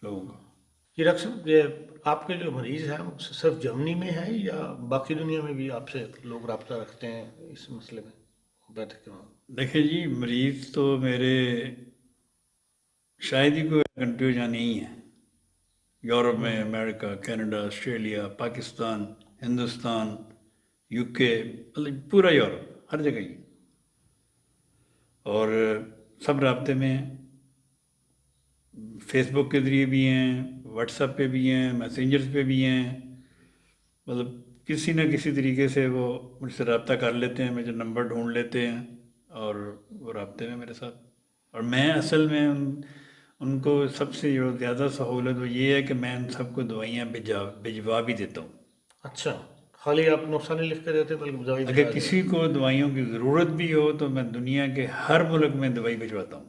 لوگوں کا۔ یہ ڈاکٹر صاحب یہ آپ کے جو مریض ہیں وہ صرف جرمنی میں ہے یا باقی دنیا میں بھی آپ سے لوگ رابطہ رکھتے ہیں اس مسئلے میں ہومیوپیتھک کے وہاں؟ دیکھیں جی، مریض تو میرے شاید ہی کوئی کنٹری جہاں نہیں ہے، یورپ میں، امریکہ، Canada, Australia, Pakistan, Hindustan, U K, مطلب پورا یورپ، ہر جگہ ہی، اور سب رابطے میں ہیں، فیس بک کے ذریعے بھی ہیں، واٹس ایپ پہ بھی ہیں، میسنجرز پہ بھی ہیں، مطلب کسی نہ کسی طریقے سے وہ مجھ سے رابطہ کر لیتے ہیں، مجھے نمبر ڈھونڈ لیتے ہیں اور وہ رابطے میں میرے ساتھ۔ اور میں اصل میں ان کو سب سے جو زیادہ سہولت وہ یہ ہے کہ میں ان سب کو دوائیاں بھجوا بھی دیتا ہوں۔ اچھا، خالی آپ نسخہ نہیں لکھ کے دیتے بلکہ دوائی اگر بھجوا دیتے کسی کو دوائیوں کی ضرورت بھی ہو تو میں دنیا کے ہر ملک میں دوائی بھجواتا ہوں۔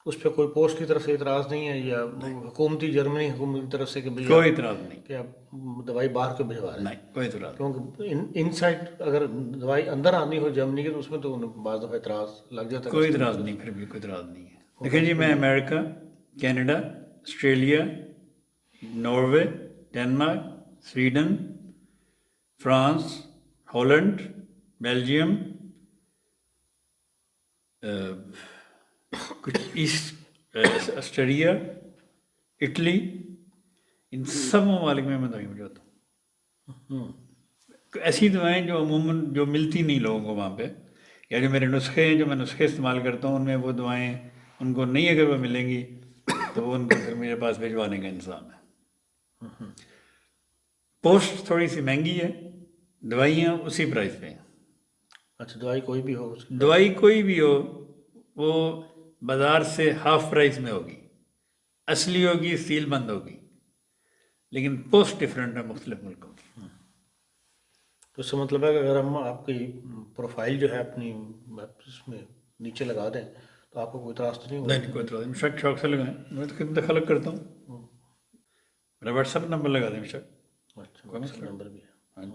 اس پہ کوئی پوسٹ کی طرف سے اعتراض نہیں ہے یا حکومتی جرمنی حکومت کی طرف سے کہ بھئی کوئی آپ اعتراض نہیں، کہ آپ دوائی باہر کے بھجوا رہے ہیں؟ نہیں، کوئی اعتراض نہیں، کیونکہ ان سائڈ اگر دوائی اندر آنی ہو جرمنی کے تو اس میں تو بعض دفعہ اعتراض لگ جاتا ہے کوئی کسٹمر اعتراض سے۔ نہیں، پھر بھی کوئی اعتراض نہیں ہے۔ وہ دیکھیں جی، کہتے میں ہیں امریکہ، Canada, Australia, Norway, Denmark, Sweden, France, Holland, Belgium, کچھ ایسٹ آسٹریلیا، اٹلی، ان سب ممالک میں دوائی بھجواتا ہوں۔ ایسی دوائیں جو عموماً جو ملتی نہیں لوگوں کو وہاں پہ، یا جو میرے نسخے ہیں، جو میں نسخے استعمال کرتا ہوں، ان میں وہ دوائیں ان کو نہیں اگر وہ ملیں گی تو وہ ان کو پھر میرے پاس بھجوانے کا انتظام ہے۔ پوسٹ تھوڑی سی مہنگی ہے، دوائیاں اسی پرائز پہ ہیں۔ اچھا، دوائی کوئی بھی ہو اس کی دوائی کوئی بھی ہو وہ بازار سے ہاف پرائز میں ہوگی، اصلی ہوگی، سیل بند ہوگی، لیکن پوسٹ ڈفرینٹ ہے مختلف ملکوں کی۔ تو اس کا مطلب ہے کہ اگر ہم آپ کی پروفائل جو ہے اپنی اس میں نیچے لگا دیں تو آپ کو کوئی اعتراض تو نہیں ہوگا؟ نہیں، کوئی اعتراض نہیں، شوق سے لگائیں، میں تو خدمت خلق کرتا ہوں، میرا واٹس ایپ نمبر لگا دیں، اچھا، واٹس ایپ نمبر بھی ہے۔ ہاں جی۔